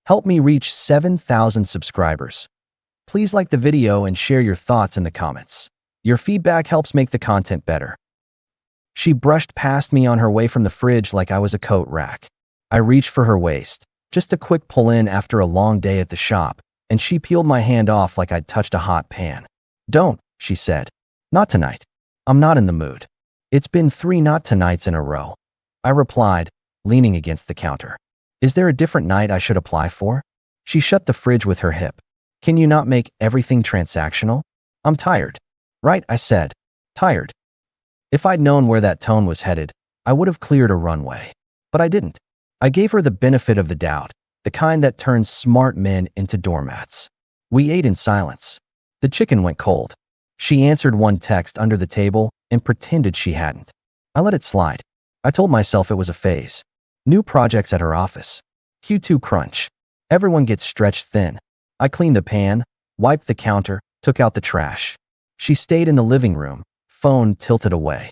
Help me reach 7,000 subscribers. Please like the video and share your thoughts in the comments. Your feedback helps make the content better. She brushed past me on her way from the fridge like I was a coat rack. I reached for her waist, just a quick pull in after a long day at the shop, and she peeled my hand off like I'd touched a hot pan. "Don't," she said. "Not tonight. I'm not in the mood." "It's been 3 not tonights in a row," I replied, leaning against the counter. "Is there a different night I should apply for?" She shut the fridge with her hip. "Can you not make everything transactional?" "I'm tired." "Right," I said. "Tired." If I'd known where that tone was headed, I would have cleared a runway. But I didn't. I gave her the benefit of the doubt, the kind that turns smart men into doormats. We ate in silence. The chicken went cold. She answered one text under the table and pretended she hadn't. I let it slide. I told myself it was a phase. New projects at her office. Q2 crunch. Everyone gets stretched thin. I cleaned the pan, wiped the counter, took out the trash. She stayed in the living room, phone tilted away.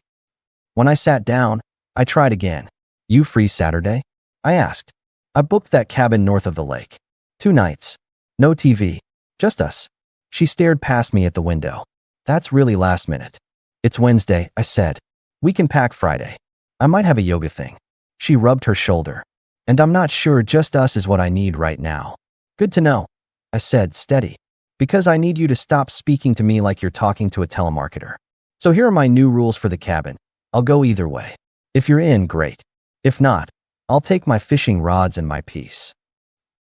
When I sat down, I tried again. "You free Saturday?" I asked. "I booked that cabin north of the lake. 2 nights. No TV. Just us." She stared past me at the window. "That's really last minute." "It's Wednesday," I said. "We can pack Friday. I might have a yoga thing." She rubbed her shoulder. "And I'm not sure just us is what I need right now." "Good to know," I said, steady. "Because I need you to stop speaking to me like you're talking to a telemarketer. So here are my new rules for the cabin. I'll go either way. If you're in, great. If not, I'll take my fishing rods and my piece."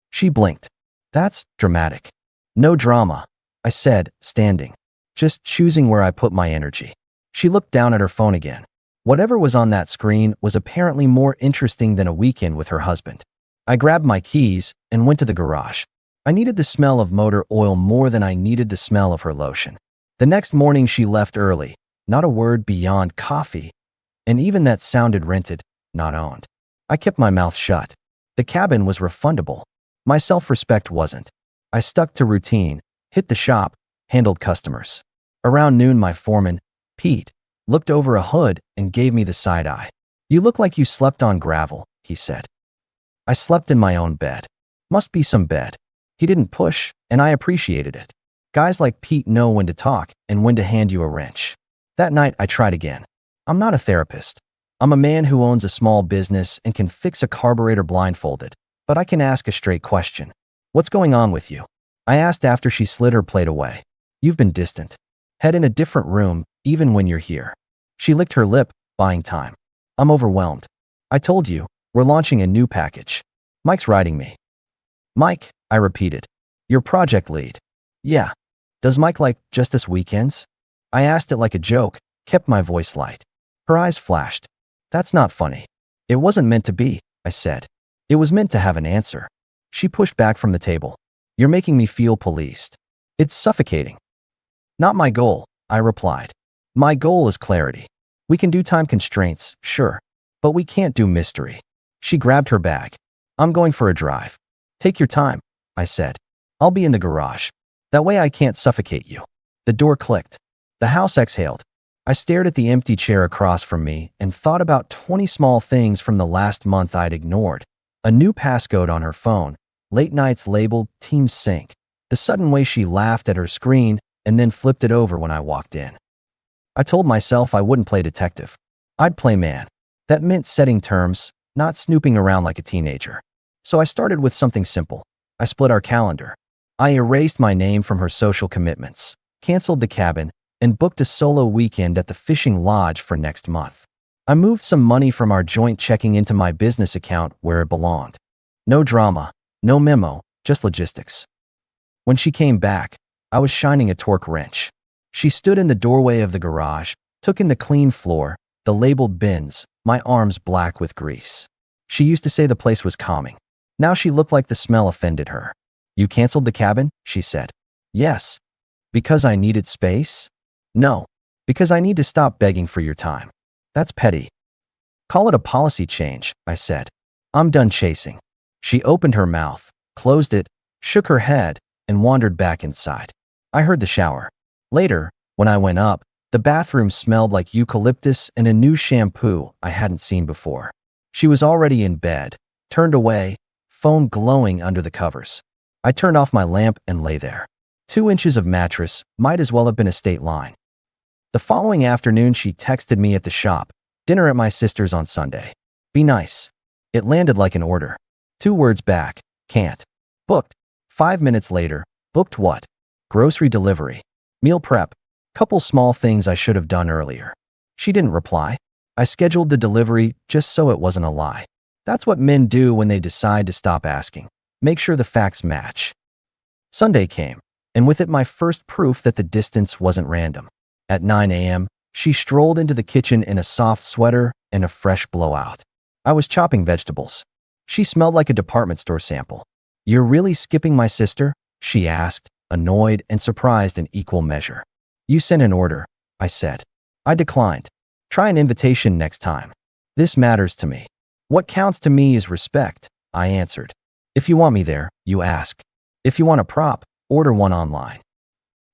She blinked. "That's dramatic." "No drama," I said, standing. "Just choosing where I put my energy." She looked down at her phone again. Whatever was on that screen was apparently more interesting than a weekend with her husband. I grabbed my keys and went to the garage. I needed the smell of motor oil more than I needed the smell of her lotion. The next morning she left early, not a word beyond coffee, and even that sounded rented, not owned. I kept my mouth shut. The cabin was refundable. My self-respect wasn't. I stuck to routine, hit the shop, handled customers. Around noon my foreman, Pete, looked over a hood and gave me the side eye. "You look like you slept on gravel," he said. "I slept in my own bed. Must be some bed." He didn't push, and I appreciated it. Guys like Pete know when to talk and when to hand you a wrench. That night I tried again. I'm not a therapist. I'm a man who owns a small business and can fix a carburetor blindfolded, but I can ask a straight question. "What's going on with you?" I asked after she slid her plate away. "You've been distant. Head in a different room, even when you're here." She licked her lip, buying time. "I'm overwhelmed. I told you, we're launching a new package. Mike's writing me." "Mike," I repeated. "Your project lead." "Yeah. Does Mike like just us weekends?" I asked it like a joke, kept my voice light. Her eyes flashed. "That's not funny." "It wasn't meant to be," I said. "It was meant to have an answer." She pushed back from the table. "You're making me feel policed. It's suffocating." "Not my goal," I replied. "My goal is clarity. We can do time constraints, sure, but we can't do mystery." She grabbed her bag. "I'm going for a drive." "Take your time," I said. "I'll be in the garage. That way I can't suffocate you." The door clicked. The house exhaled. I stared at the empty chair across from me and thought about 20 small things from the last month I'd ignored. A new passcode on her phone, late nights labeled Team Sync, the sudden way she laughed at her screen and then flipped it over when I walked in. I told myself I wouldn't play detective. I'd play man. That meant setting terms, not snooping around like a teenager. So I started with something simple. I split our calendar. I erased my name from her social commitments, canceled the cabin, and booked a solo weekend at the fishing lodge for next month. I moved some money from our joint checking into my business account where it belonged. No drama, no memo, just logistics. When she came back, I was shining a torque wrench. She stood in the doorway of the garage, took in the clean floor, the labeled bins, my arms black with grease. She used to say the place was calming. Now she looked like the smell offended her. "You canceled the cabin?" she said. "Yes." "Because I needed space?" "No. Because I need to stop begging for your time." "That's petty." "Call it a policy change," I said. "I'm done chasing." She opened her mouth, closed it, shook her head, and wandered back inside. I heard the shower. Later, when I went up, the bathroom smelled like eucalyptus and a new shampoo I hadn't seen before. She was already in bed, turned away, phone glowing under the covers. I turned off my lamp and lay there. 2 inches of mattress might as well have been a state line. The following afternoon, she texted me at the shop, "Dinner at my sister's on Sunday. Be nice." It landed like an order. 2 words back, "Can't." Booked. 5 minutes later, booked what? Grocery delivery. Meal prep. Couple small things I should have done earlier. She didn't reply. I scheduled the delivery just so it wasn't a lie. That's what men do when they decide to stop asking. Make sure the facts match. Sunday came, and with it my first proof that the distance wasn't random. At 9 a.m., she strolled into the kitchen in a soft sweater and a fresh blowout. I was chopping vegetables. She smelled like a department store sample. "You're really skipping my sister?" she asked, annoyed and surprised in equal measure. "You sent an order," I said. I declined. "Try an invitation next time. This matters to me. What counts to me is respect," I answered. "If you want me there, you ask. If you want a prop, order one online."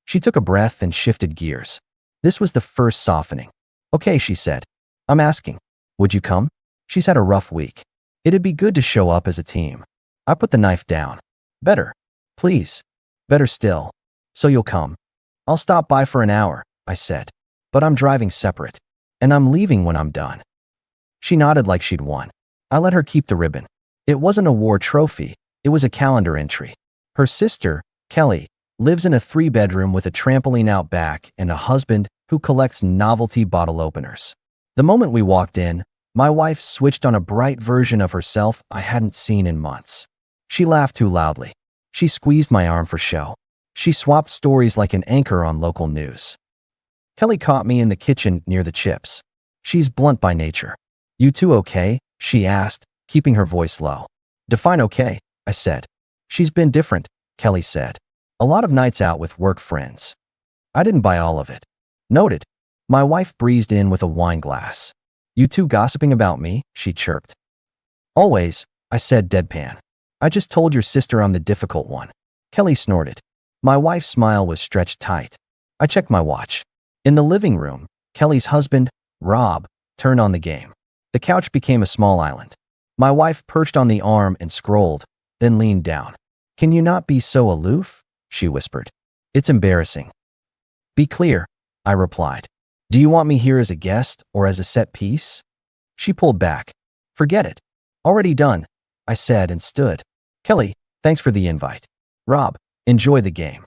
She took a breath and shifted gears. This was the first softening. "Okay," she said. "I'm asking. Would you come? She's had a rough week. It'd be good to show up as a team." I put the knife down. "Better. Please. Better still. So you'll come?" "I'll stop by for an hour," I said. "But I'm driving separate. And I'm leaving when I'm done." She nodded like she'd won. I let her keep the ribbon. It wasn't a war trophy. It was a calendar entry. Her sister, Kelly, lives in a 3-bedroom with a trampoline out back and a husband who collects novelty bottle openers. The moment we walked in, my wife switched on a bright version of herself I hadn't seen in months. She laughed too loudly. She squeezed my arm for show. She swapped stories like an anchor on local news. Kelly caught me in the kitchen near the chips. She's blunt by nature. "You two okay?" she asked, keeping her voice low. "Define okay," I said. "She's been different," Kelly said. "A lot of nights out with work friends." I didn't buy all of it. "Noted." My wife breezed in with a wine glass. "You two gossiping about me?" she chirped. "Always," I said deadpan. "I just told your sister I'm the difficult one." Kelly snorted. My wife's smile was stretched tight. I checked my watch. In the living room, Kelly's husband, Rob, turned on the game. The couch became a small island. My wife perched on the arm and scrolled, then leaned down. "Can you not be so aloof?" she whispered. "It's embarrassing." "Be clear," I replied. "Do you want me here as a guest or as a set piece?" She pulled back. "Forget it. Already done," I said and stood. "Kelly, thanks for the invite. Rob, enjoy the game."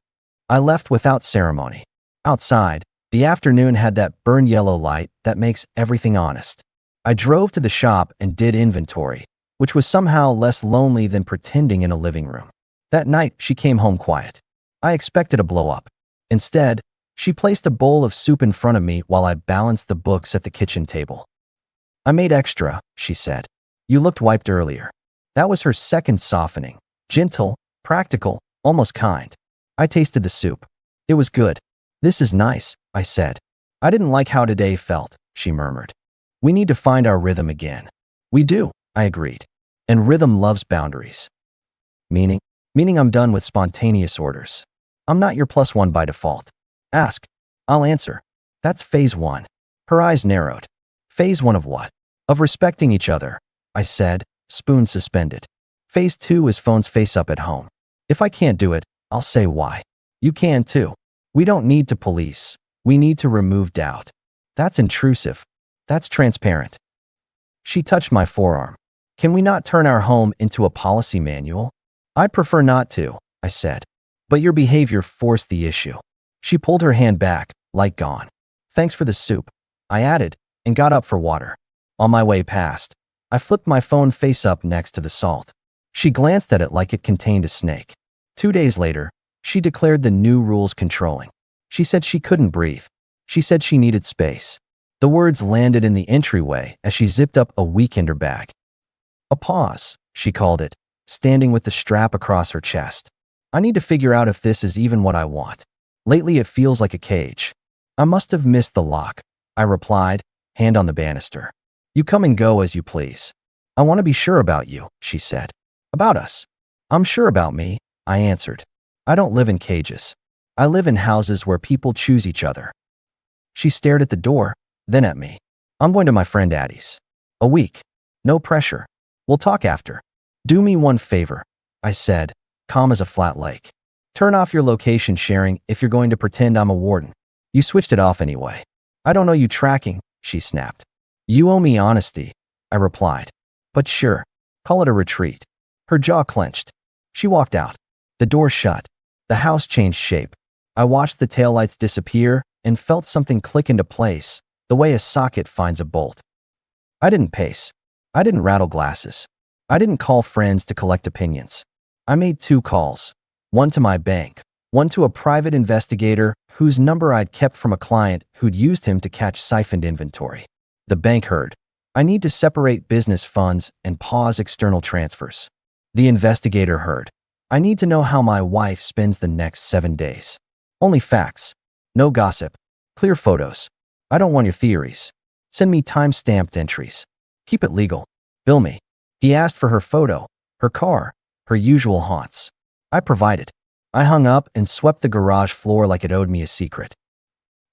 I left without ceremony. Outside, the afternoon had that burn yellow light that makes everything honest. I drove to the shop and did inventory, which was somehow less lonely than pretending in a living room. That night, she came home quiet. I expected a blow-up. Instead, she placed a bowl of soup in front of me while I balanced the books at the kitchen table. "I made extra," she said. "You looked wiped earlier." That was her second softening. Gentle, practical, almost kind. I tasted the soup. It was good. "This is nice," I said. "I didn't like how today felt," she murmured. "We need to find our rhythm again." "We do," I agreed. "And rhythm loves boundaries." Meaning? Meaning I'm done with spontaneous orders. I'm not your plus one by default. Ask. I'll answer. That's phase 1. Her eyes narrowed. Phase 1 of what? Of respecting each other, I said, spoon suspended. Phase 2 is phones face up at home. If I can't do it, I'll say why. You can too. We don't need to police. We need to remove doubt. That's intrusive. That's transparent. She touched my forearm. Can we not turn our home into a policy manual? I'd prefer not to, I said. But your behavior forced the issue. She pulled her hand back, light gone. Thanks for the soup, I added, and got up for water. On my way past, I flipped my phone face up next to the salt. She glanced at it like it contained a snake. 2 days later, she declared the new rules controlling. She said she couldn't breathe. She said she needed space. The words landed in the entryway as she zipped up a weekender bag. A pause, she called it, standing with the strap across her chest. I need to figure out if this is even what I want. Lately it feels like a cage. I must have missed the lock, I replied, hand on the banister. You come and go as you please. I want to be sure about you, she said. About us. I'm sure about me, I answered. I don't live in cages. I live in houses where people choose each other. She stared at the door, then at me. I'm going to my friend Addie's. A week. No pressure. We'll talk after. Do me one favor, I said, calm as a flat lake. Turn off your location sharing if you're going to pretend I'm a warden. You switched it off anyway. I don't know you tracking, she snapped. You owe me honesty, I replied. But sure, call it a retreat. Her jaw clenched. She walked out. The door shut. The house changed shape. I watched the taillights disappear and felt something click into place, the way a socket finds a bolt. I didn't pace. I didn't rattle glasses. I didn't call friends to collect opinions. I made 2 calls. One to my bank, one to a private investigator whose number I'd kept from a client who'd used him to catch siphoned inventory. The bank heard. I need to separate business funds and pause external transfers. The investigator heard. I need to know how my wife spends the next 7 days. Only facts. No gossip. Clear photos. I don't want your theories. Send me time-stamped entries. Keep it legal. Bill me. He asked for her photo, her car, her usual haunts. I provided. I hung up and swept the garage floor like it owed me a secret.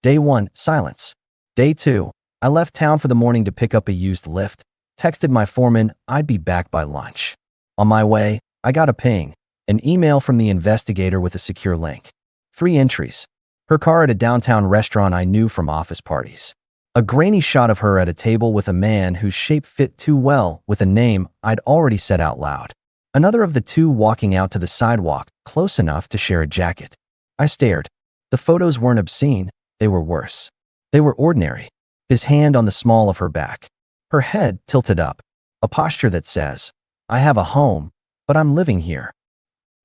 Day 1, silence. Day 2, I left town for the morning to pick up a used Lyft, texted my foreman I'd be back by lunch. On my way, I got a ping, an email from the investigator with a secure link. 3 entries. Her car at a downtown restaurant I knew from office parties. A grainy shot of her at a table with a man whose shape fit too well with a name I'd already said out loud. Another of the 2 walking out to the sidewalk, close enough to share a jacket. I stared. The photos weren't obscene, they were worse. They were ordinary. His hand on the small of her back. Her head tilted up. A posture that says, I have a home, but I'm living here.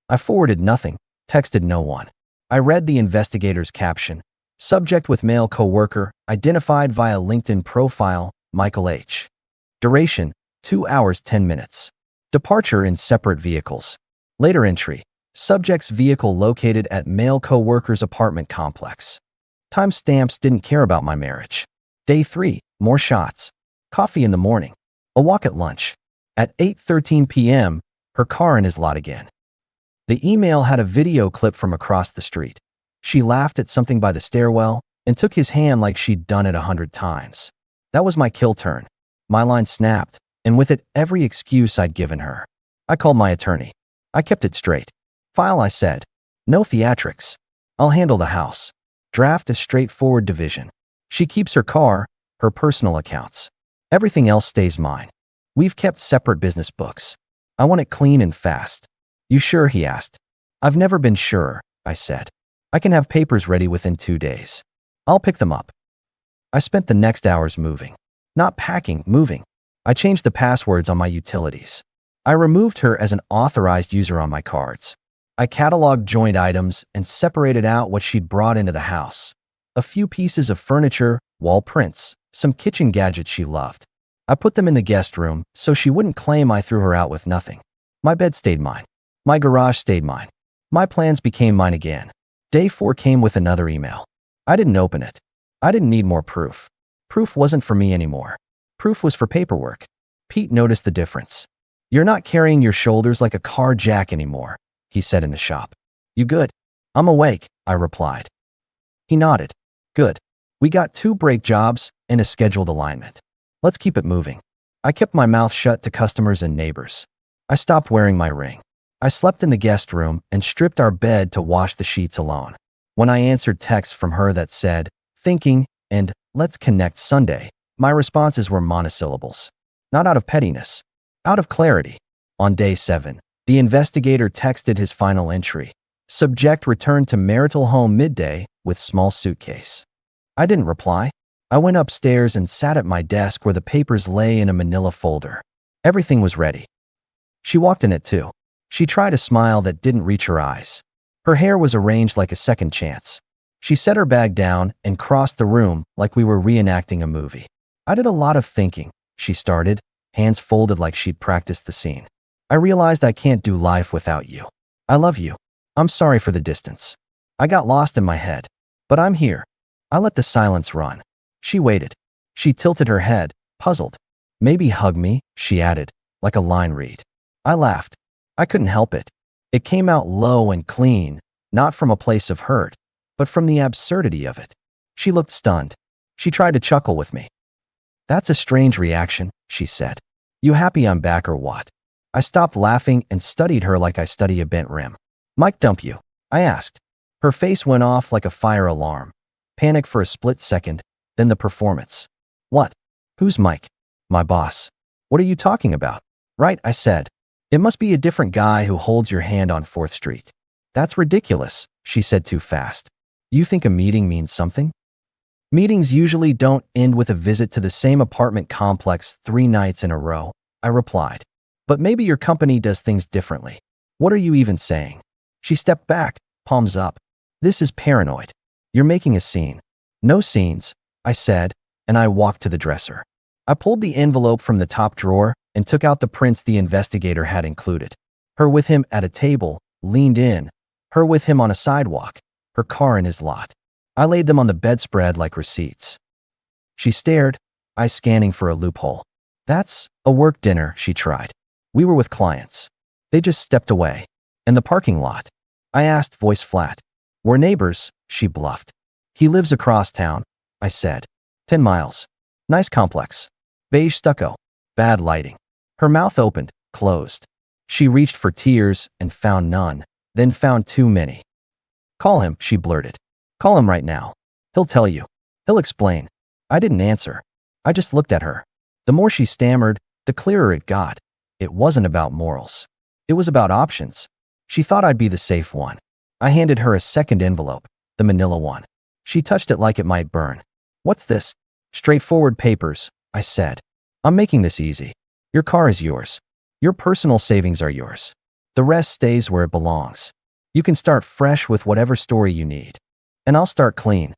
I forwarded nothing, texted no one. I read the investigator's caption. Subject with male coworker, identified via LinkedIn profile, Michael H. Duration, 2 hours 10 minutes. Departure in separate vehicles. Later entry. Subject's vehicle located at male coworker's apartment complex. Timestamps didn't care about my marriage. Day 3. More shots. Coffee in the morning. A walk at lunch. At 8:13 p.m., her car in his lot again. The email had a video clip from across the street. She laughed at something by the stairwell and took his hand like she'd done it 100 times. That was my kill turn. My line snapped, and with it every excuse I'd given her. I called my attorney. I kept it straight. File, I said. No theatrics. I'll handle the house. Draft a straightforward division. She keeps her car, her personal accounts. Everything else stays mine. We've kept separate business books. I want it clean and fast. You sure? He asked. I've never been sure, I said. I can have papers ready within 2 days. I'll pick them up. I spent the next hours moving. Not packing, moving. I changed the passwords on my utilities. I removed her as an authorized user on my cards. I cataloged joint items and separated out what she'd brought into the house. A few pieces of furniture, wall prints, some kitchen gadgets she loved. I put them in the guest room so she wouldn't claim I threw her out with nothing. My bed stayed mine. My garage stayed mine. My plans became mine again. Day 4 came with another email. I didn't open it. I didn't need more proof. Proof wasn't for me anymore. Proof was for paperwork. Pete noticed the difference. You're not carrying your shoulders like a car jack anymore, he said in the shop. You good? I'm awake, I replied. He nodded. Good. We got 2 break jobs and a scheduled alignment. Let's keep it moving. I kept my mouth shut to customers and neighbors. I stopped wearing my ring. I slept in the guest room and stripped our bed to wash the sheets alone. When I answered texts from her that said, thinking, and let's connect Sunday, my responses were monosyllables. Not out of pettiness. Out of clarity. On day 7, the investigator texted his final entry. Subject returned to marital home midday with small suitcase. I didn't reply. I went upstairs and sat at my desk where the papers lay in a manila folder. Everything was ready. She walked in it too. She tried a smile that didn't reach her eyes. Her hair was arranged like a second chance. She set her bag down and crossed the room like we were reenacting a movie. I did a lot of thinking, she started, hands folded like she'd practiced the scene. I realized I can't do life without you. I love you. I'm sorry for the distance. I got lost in my head. But I'm here. I let the silence run. She waited. She tilted her head, puzzled. Maybe hug me, she added, like a line read. I laughed. I couldn't help it. It came out low and clean, not from a place of hurt, but from the absurdity of it. She looked stunned. She tried to chuckle with me. That's a strange reaction, she said. You happy I'm back or what? I stopped laughing and studied her like I study a bent rim. "Mike dump you?" I asked. Her face went off like a fire alarm. Panic for a split second, then the performance. "What? Who's Mike?" "My boss." "What are you talking about?" "Right," I said. "It must be a different guy who holds your hand on 4th Street. "That's ridiculous," she said too fast. "You think a meeting means something?" "Meetings usually don't end with a visit to the same apartment complex 3 nights in a row," I replied. "But maybe your company does things differently. What are you even saying?" She stepped back, palms up. "This is paranoid. You're making a scene." "No scenes," I said, and I walked to the dresser. I pulled the envelope from the top drawer and took out the prints the investigator had included. Her with him at a table, leaned in. Her with him on a sidewalk. Her car in his lot. I laid them on the bedspread like receipts. She stared, eyes scanning for a loophole. "That's a work dinner," she tried. "We were with clients. They just stepped away." "In the parking lot?" I asked, voice flat. "We're neighbors," she bluffed. "He lives across town," I said. 10 miles. Nice complex. Beige stucco. Bad lighting." Her mouth opened, closed. She reached for tears and found none, then found too many. "Call him," she blurted. "Call him right now. He'll tell you. He'll explain." I didn't answer. I just looked at her. The more she stammered, the clearer it got. It wasn't about morals. It was about options. She thought I'd be the safe one. I handed her a second envelope, the manila one. She touched it like it might burn. "What's this?" "Straightforward papers," I said. "I'm making this easy. Your car is yours. Your personal savings are yours. The rest stays where it belongs. You can start fresh with whatever story you need. And I'll start clean."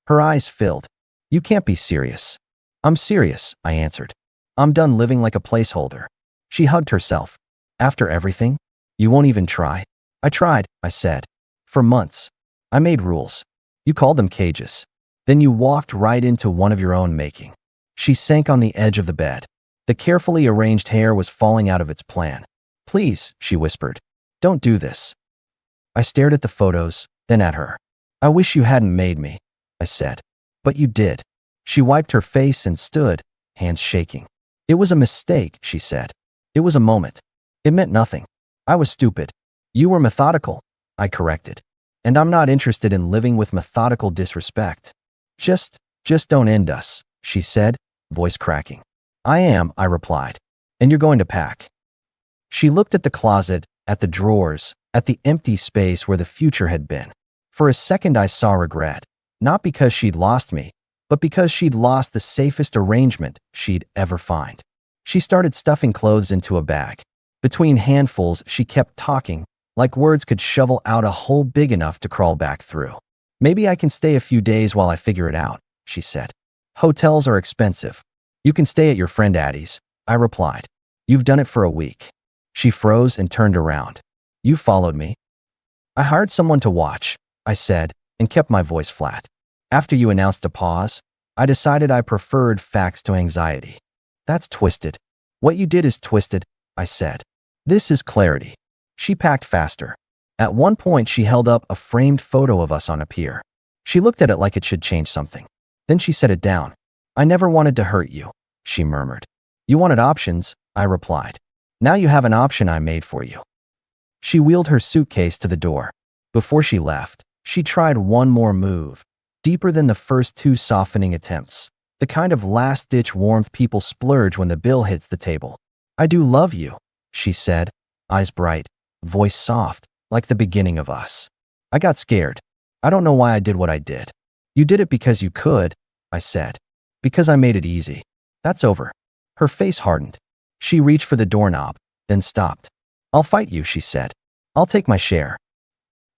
Her eyes filled. "You can't be serious." "I'm serious," I answered. "I'm done living like a placeholder." She hugged herself. "After everything? You won't even try?" "I tried," I said. "For months. I made rules. You called them cages. Then you walked right into one of your own making." She sank on the edge of the bed. The carefully arranged hair was falling out of its plan. "Please," she whispered. "Don't do this." I stared at the photos, then at her. "I wish you hadn't made me," I said. "But you did." She wiped her face and stood, hands shaking. "It was a mistake," she said. "It was a moment. It meant nothing. I was stupid. You were methodical," I corrected. "And I'm not interested in living with methodical disrespect." Just don't end us," she said, voice cracking. "I am," I replied. "And you're going to pack." She looked at the closet, at the drawers, at the empty space where the future had been. For a second I saw regret, not because she'd lost me, but because she'd lost the safest arrangement she'd ever find. She started stuffing clothes into a bag. Between handfuls, she kept talking, like words could shovel out a hole big enough to crawl back through. "Maybe I can stay a few days while I figure it out," she said. "Hotels are expensive. You can stay at your friend Addie's," I replied. "You've done it for a week." She froze and turned around. "You followed me?" "I hired someone to watch," I said, and kept my voice flat. "After you announced a pause, I decided I preferred facts to anxiety." "That's twisted." "What you did is twisted," I said. "This is clarity." She packed faster. At one point, she held up a framed photo of us on a pier. She looked at it like it should change something. Then she set it down. "I never wanted to hurt you," she murmured. "You wanted options," I replied. "Now you have an option I made for you." She wheeled her suitcase to the door. Before she left, she tried one more move, deeper than the first 2 softening attempts, the kind of last-ditch warmth people splurge when the bill hits the table. "I do love you," she said, eyes bright, voice soft, like the beginning of us. I got scared. I don't know why I did what I did. "You did it because you could," I said. "Because I made it easy. That's over." Her face hardened. She reached for the doorknob, then stopped. "I'll fight you," she said. "I'll take my share."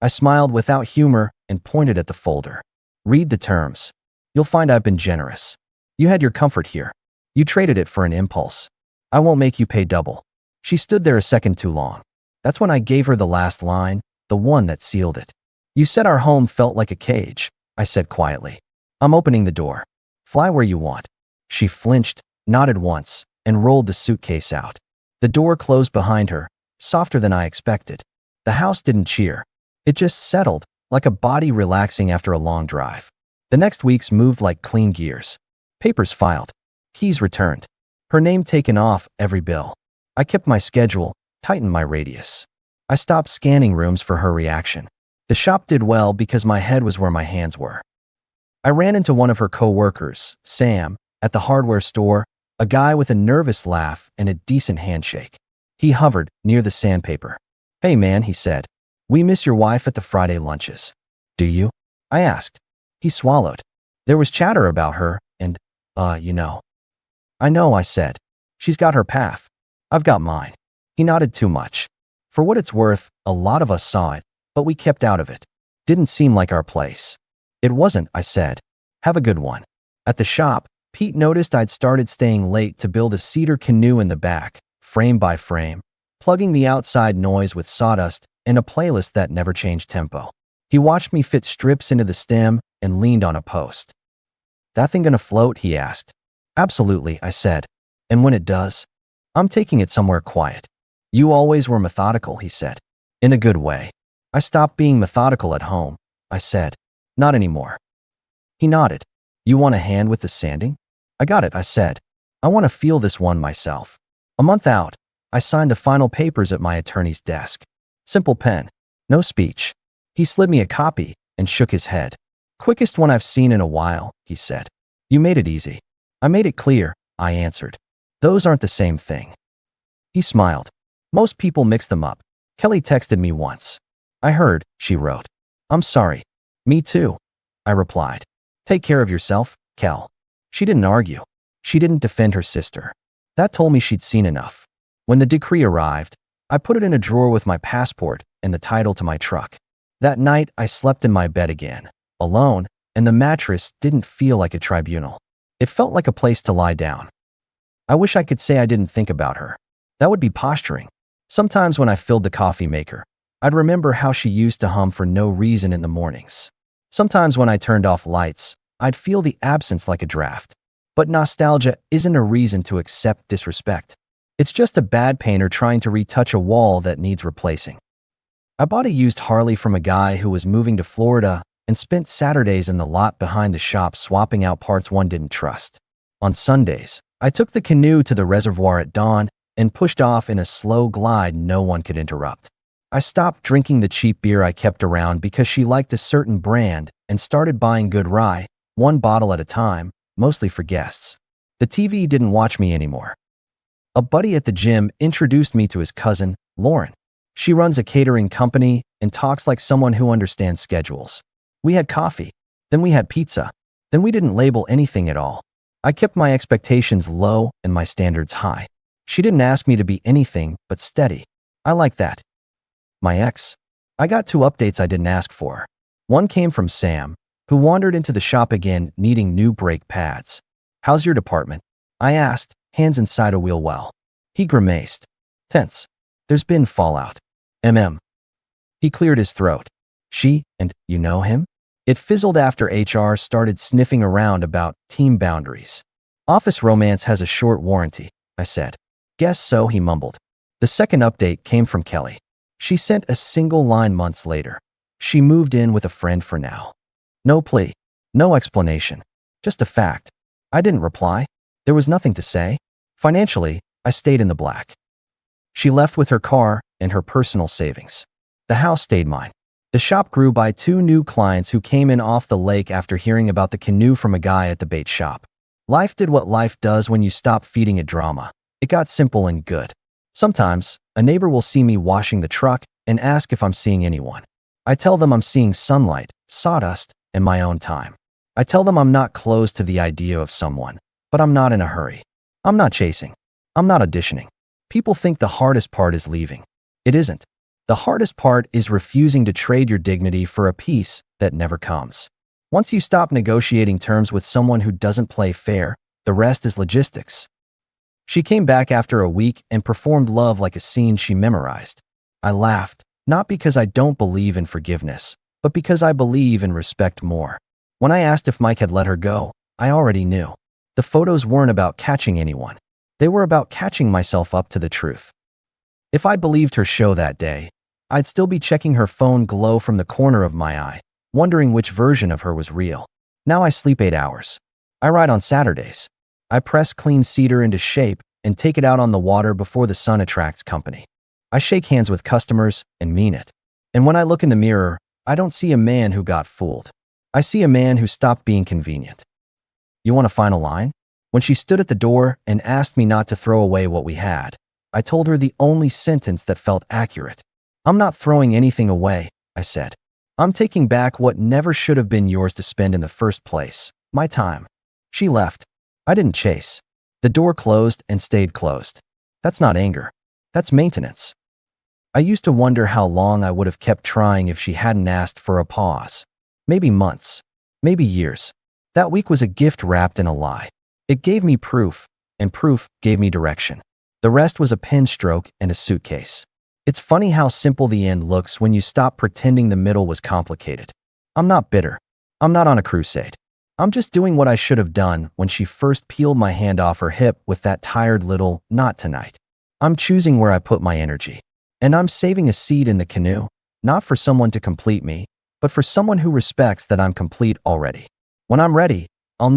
I smiled without humor and pointed at the folder. "Read the terms. You'll find I've been generous. You had your comfort here. You traded it for an impulse. I won't make you pay double." She stood there a second too long. That's when I gave her the last line, the one that sealed it. "You said our home felt like a cage," I said quietly. "I'm opening the door. Fly where you want." She flinched, nodded once, and rolled the suitcase out. The door closed behind her, softer than I expected. The house didn't cheer. It just settled, like a body relaxing after a long drive. The next weeks moved like clean gears. Papers filed. Keys returned. Her name taken off every bill. I kept my schedule, tightened my radius. I stopped scanning rooms for her reaction. The shop did well because my head was where my hands were. I ran into one of her co-workers, Sam, at the hardware store, a guy with a nervous laugh and a decent handshake. He hovered near the sandpaper. "Hey man," he said. "We miss your wife at the Friday lunches." "Do you?" I asked. He swallowed. There was chatter about her and, you know. "I know," I said. "She's got her path. I've got mine." He nodded too much. For what it's worth, a lot of us saw it, but we kept out of it. Didn't seem like our place. "It wasn't," I said. "Have a good one." At the shop, Pete noticed I'd started staying late to build a cedar canoe in the back, frame by frame, plugging the outside noise with sawdust and a playlist that never changed tempo. He watched me fit strips into the stem and leaned on a post. "That thing gonna float?" he asked. "Absolutely," I said. "And when it does, I'm taking it somewhere quiet." "You always were methodical," he said. "In a good way." "I stopped being methodical at home," I said. "Not anymore." He nodded. "You want a hand with the sanding?" "I got it," I said. "I want to feel this one myself." A month out, I signed the final papers at my attorney's desk. Simple pen. No speech. He slid me a copy and shook his head. "Quickest one I've seen in a while," he said. "You made it easy." "I made it clear," I answered. "Those aren't the same thing." He smiled. "Most people mix them up. Kelly texted me once." "I heard," she wrote. "I'm sorry." "Me too," I replied. "Take care of yourself, Kel." She didn't argue. She didn't defend her sister. That told me she'd seen enough. When the decree arrived, I put it in a drawer with my passport and the title to my truck. That night, I slept in my bed again, alone, and the mattress didn't feel like a tribunal. It felt like a place to lie down. I wish I could say I didn't think about her. That would be posturing. Sometimes when I filled the coffee maker, I'd remember how she used to hum for no reason in the mornings. Sometimes when I turned off lights, I'd feel the absence like a draft. But nostalgia isn't a reason to accept disrespect. It's just a bad painter trying to retouch a wall that needs replacing. I bought a used Harley from a guy who was moving to Florida and spent Saturdays in the lot behind the shop swapping out parts one didn't trust. On Sundays, I took the canoe to the reservoir at dawn and pushed off in a slow glide no one could interrupt. I stopped drinking the cheap beer I kept around because she liked a certain brand and started buying good rye, one bottle at a time, mostly for guests. The TV didn't watch me anymore. A buddy at the gym introduced me to his cousin, Lauren. She runs a catering company and talks like someone who understands schedules. We had coffee. Then we had pizza. Then we didn't label anything at all. I kept my expectations low and my standards high. She didn't ask me to be anything but steady. I like that. My ex. I got 2 updates I didn't ask for. One came from Sam, who wandered into the shop again needing new brake pads. "How's your department?" I asked, hands inside a wheel well. He grimaced. "Tense. There's been fallout. He cleared his throat. "She, and you know him?" It fizzled after HR started sniffing around about team boundaries. "Office romance has a short warranty," I said. "Guess so," he mumbled. The second update came from Kelly. She sent a single line months later. She moved in with a friend for now. No plea. No explanation. Just a fact. I didn't reply. There was nothing to say. Financially, I stayed in the black. She left with her car and her personal savings. The house stayed mine. The shop grew by 2 new clients who came in off the lake after hearing about the canoe from a guy at the bait shop. Life did what life does when you stop feeding it drama. It got simple and good. Sometimes, a neighbor will see me washing the truck and ask if I'm seeing anyone. I tell them I'm seeing sunlight, sawdust, and my own time. I tell them I'm not closed to the idea of someone, but I'm not in a hurry. I'm not chasing. I'm not auditioning. People think the hardest part is leaving. It isn't. The hardest part is refusing to trade your dignity for a peace that never comes. Once you stop negotiating terms with someone who doesn't play fair, the rest is logistics. She came back after a week and performed love like a scene she memorized. I laughed, not because I don't believe in forgiveness, but because I believe in respect more. When I asked if Mike had let her go, I already knew. The photos weren't about catching anyone. They were about catching myself up to the truth. If I'd believed her show that day, I'd still be checking her phone glow from the corner of my eye, wondering which version of her was real. Now I sleep 8 hours. I ride on Saturdays. I press clean cedar into shape and take it out on the water before the sun attracts company. I shake hands with customers and mean it. And when I look in the mirror, I don't see a man who got fooled. I see a man who stopped being convenient. You want a final line? When she stood at the door and asked me not to throw away what we had, I told her the only sentence that felt accurate. I'm not throwing anything away, I said. I'm taking back what never should have been yours to spend in the first place, my time. She left. I didn't chase. The door closed and stayed closed. That's not anger. That's maintenance. I used to wonder how long I would have kept trying if she hadn't asked for a pause. Maybe months. Maybe years. That week was a gift wrapped in a lie. It gave me proof, and proof gave me direction. The rest was a pen stroke and a suitcase. It's funny how simple the end looks when you stop pretending the middle was complicated. I'm not bitter. I'm not on a crusade. I'm just doing what I should have done when she first peeled my hand off her hip with that tired little, "Not tonight." I'm choosing where I put my energy. And I'm saving a seat in the canoe, not for someone to complete me, but for someone who respects that I'm complete already. When I'm ready,